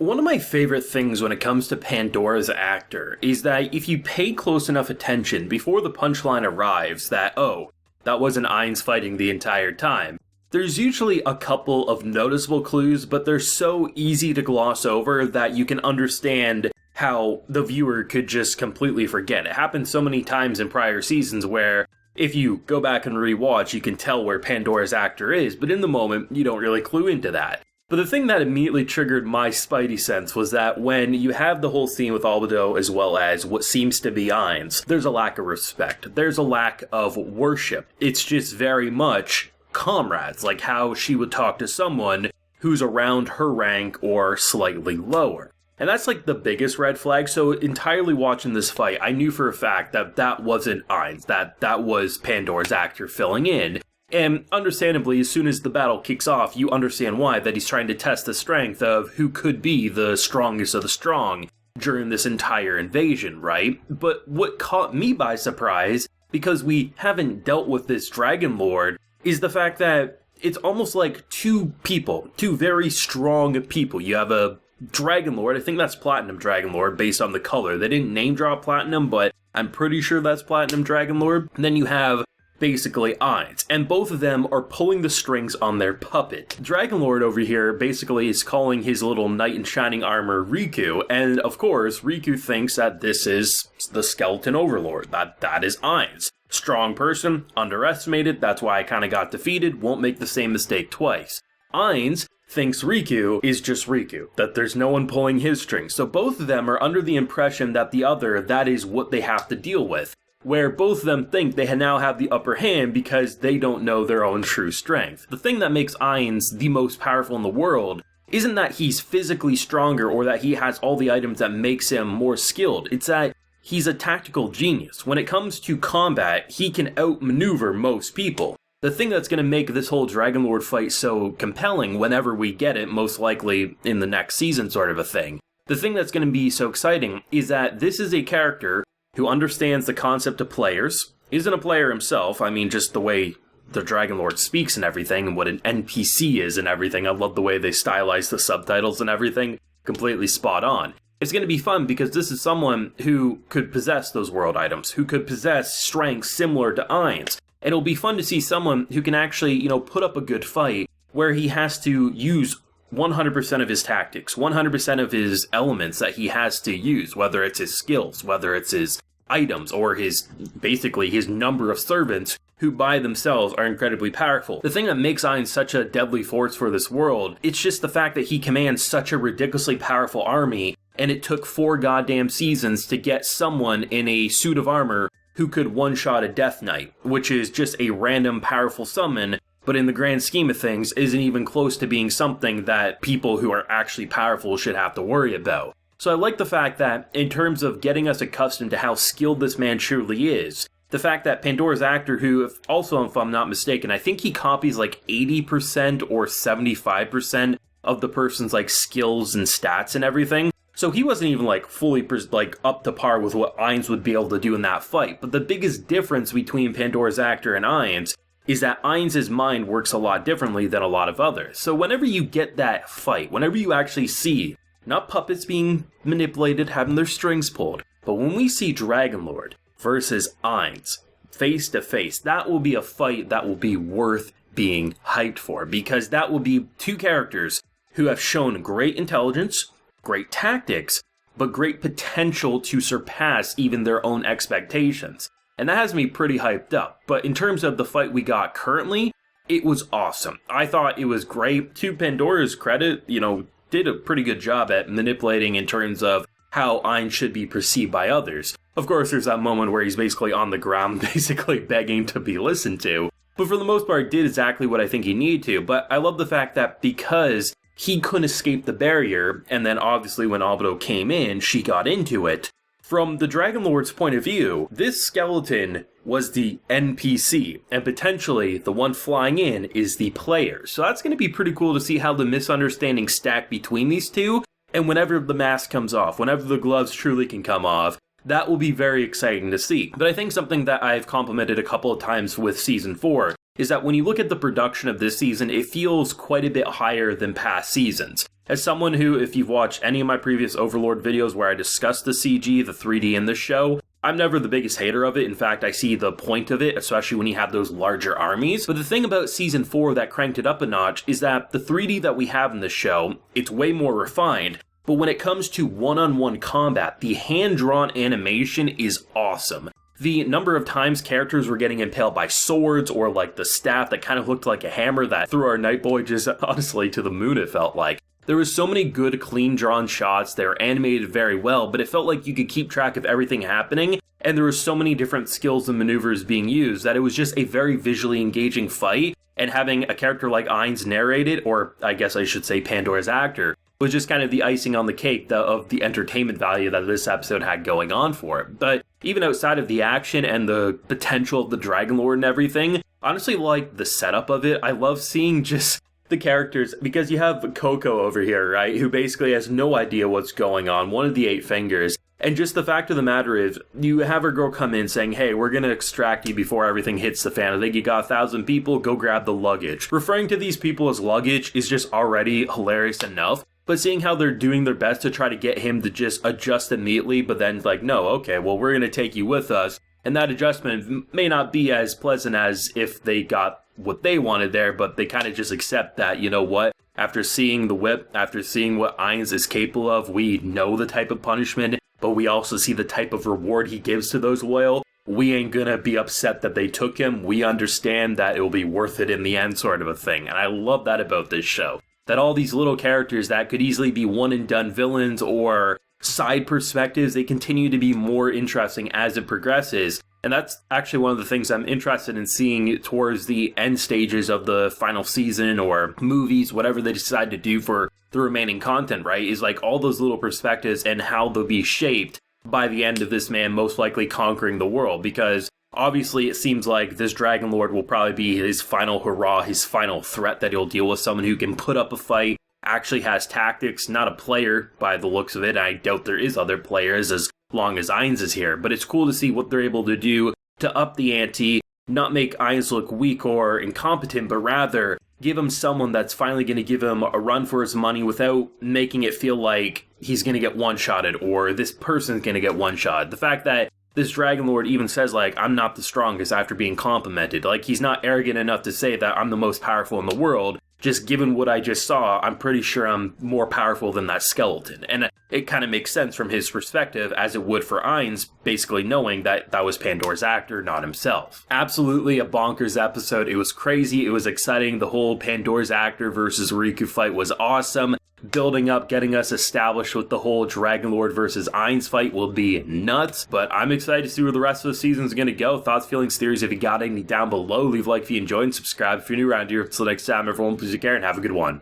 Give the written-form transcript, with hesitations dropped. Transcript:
One of my favorite things when it comes to Pandora's actor is that if you pay close enough attention before the punchline arrives that, oh, that wasn't Ainz fighting the entire time, there's usually a couple of noticeable clues, but they're so easy to gloss over that you can understand how the viewer could just completely forget. It happened so many times in prior seasons where if you go back and rewatch, you can tell where Pandora's actor is, but in the moment, you don't really clue into that. But the thing that immediately triggered my spidey sense was that when you have the whole scene with Albedo as well as what seems to be Ainz, there's a lack of respect. There's a lack of worship. It's just very much comrades, like how she would talk to someone who's around her rank or slightly lower. And that's like the biggest red flag. So entirely watching this fight, I knew for a fact that that wasn't Ainz, that was Pandora's actor filling in. And understandably, as soon as the battle kicks off, you understand why, that he's trying to test the strength of who could be the strongest of the strong during this entire invasion, right? But what caught me by surprise, because we haven't dealt with this Dragon Lord, is the fact that it's almost like two very strong people. You have a Dragon Lord, I think that's Platinum Dragon Lord based on the color. They didn't name drop Platinum, but I'm pretty sure that's Platinum Dragon Lord. And then you have basically Ainz, and both of them are pulling the strings on their puppet. Dragon Lord over here basically is calling his little knight in shining armor Riku, and of course Riku thinks that this is the skeleton overlord, that is Ainz. Strong person, underestimated, that's why I kind of got defeated, won't make the same mistake twice. Ainz thinks Riku is just Riku, that there's no one pulling his strings, so both of them are under the impression that the other, that is what they have to deal with, where both of them think they now have the upper hand because they don't know their own true strength. The thing that makes Ainz the most powerful in the world isn't that he's physically stronger or that he has all the items that makes him more skilled, it's that he's a tactical genius. When it comes to combat, he can outmaneuver most people. The thing that's going to make this whole Dragon Lord fight so compelling whenever we get it, most likely in the next season sort of a thing, the thing that's going to be so exciting is that this is a character who understands the concept of players, isn't a player himself, I mean just the way the Dragon Lord speaks and everything, and what an NPC is and everything. I love the way they stylize the subtitles and everything, completely spot on. It's going to be fun because this is someone who could possess those world items, who could possess strengths similar to Ainz. And it'll be fun to see someone who can actually, put up a good fight where he has to use 100% of his tactics, 100% of his elements that he has to use, whether it's his skills, whether it's his items, or his number of servants who by themselves are incredibly powerful. The thing that makes Ainz such a deadly force for this world, it's just the fact that he commands such a ridiculously powerful army, and it took 4 goddamn seasons to get someone in a suit of armor who could one-shot a Death Knight, which is just a random powerful summon, but in the grand scheme of things isn't even close to being something that people who are actually powerful should have to worry about. So I like the fact that, in terms of getting us accustomed to how skilled this man truly is, the fact that Pandora's actor, who, if I'm not mistaken, I think he copies like 80% or 75% of the person's like skills and stats and everything. So he wasn't even like fully up to par with what Ainz would be able to do in that fight. But the biggest difference between Pandora's actor and Ainz is that Ainz's mind works a lot differently than a lot of others. So whenever you get that fight, whenever you actually see not puppets being manipulated, having their strings pulled, but when we see Dragon Lord versus Ainz face to face, that will be a fight that will be worth being hyped for, because that will be two characters who have shown great intelligence, great tactics, but great potential to surpass even their own expectations. And that has me pretty hyped up. But in terms of the fight we got currently, it was awesome. I thought it was great. To Pandora's credit, did a pretty good job at manipulating in terms of how Ainz should be perceived by others. Of course, there's that moment where he's basically on the ground, basically begging to be listened to. But for the most part, did exactly what I think he needed to. But I love the fact that because he couldn't escape the barrier, and then obviously when Albedo came in, she got into it. From the Dragon Lord's point of view, this skeleton was the NPC, and potentially the one flying in is the player. So that's going to be pretty cool to see how the misunderstandings stack between these two, and whenever the mask comes off, whenever the gloves truly can come off, that will be very exciting to see. But I think something that I've complimented a couple of times with Season 4 is that when you look at the production of this season, it feels quite a bit higher than past seasons. As someone who, if you've watched any of my previous Overlord videos where I discussed the CG, the 3D in the show, I'm never the biggest hater of it. In fact, I see the point of it, especially when you have those larger armies. But the thing about Season 4 that cranked it up a notch is that the 3D that we have in the show, it's way more refined. But when it comes to one-on-one combat, the hand-drawn animation is awesome. The number of times characters were getting impaled by swords or like the staff that kind of looked like a hammer that threw our Nightboy just honestly to the moon, it felt like. There was so many good, clean-drawn shots, they were animated very well, but it felt like you could keep track of everything happening, and there were so many different skills and maneuvers being used that it was just a very visually engaging fight, and having a character like Ainz narrate it, or I guess I should say Pandora's actor, was just kind of the icing on the cake of the entertainment value that this episode had going on for it. But even outside of the action and the potential of the Dragon Lord and everything, honestly like the setup of it, I love seeing just the characters, because you have Coco over here, right, who basically has no idea what's going on, one of the 8 fingers, and just the fact of the matter is, you have a girl come in saying, hey, we're gonna extract you before everything hits the fan. I think you got 1,000 people, go grab the luggage. Referring to these people as luggage is just already hilarious enough, but seeing how they're doing their best to try to get him to just adjust immediately, but then like, no, okay, well, we're gonna take you with us, and that adjustment may not be as pleasant as if they got what they wanted there, but they kind of just accept that, you know what, after seeing the whip, after seeing what Ainz is capable of, we know the type of punishment, but we also see the type of reward he gives to those loyal. We ain't gonna be upset that they took him. We understand that it will be worth it in the end, sort of a thing. And I love that about this show. That all these little characters that could easily be one and done villains or side perspectives, they continue to be more interesting as it progresses. And that's actually one of the things I'm interested in seeing towards the end stages of the final season or movies, whatever they decide to do for the remaining content, right? Is like all those little perspectives and how they'll be shaped by the end of this man most likely conquering the world. Because obviously it seems like this Dragon Lord will probably be his final hurrah, his final threat that he'll deal with, someone who can put up a fight, actually has tactics, not a player by the looks of it. I doubt there is other players as long as Ainz is here, but it's cool to see what they're able to do to up the ante, not make Ainz look weak or incompetent, but rather give him someone that's finally going to give him a run for his money without making it feel like he's going to get one-shotted or this person's going to get one-shot. The fact that this Dragon Lord even says, like, I'm not the strongest after being complimented. Like, he's not arrogant enough to say that I'm the most powerful in the world. Just given what I just saw, I'm pretty sure I'm more powerful than that skeleton. And it kind of makes sense from his perspective, as it would for Ainz, basically knowing that that was Pandora's actor, not himself. Absolutely a bonkers episode. It was crazy. It was exciting. The whole Pandora's actor versus Riku fight was awesome. Building up, getting us established with the whole Dragon Lord versus Ainz fight will be nuts, but I'm excited to see where the rest of the season's gonna go. Thoughts, feelings, theories, if you got any down below, leave a like if you enjoyed and subscribe if you're new around here. Until next time, everyone, please take care and have a good one.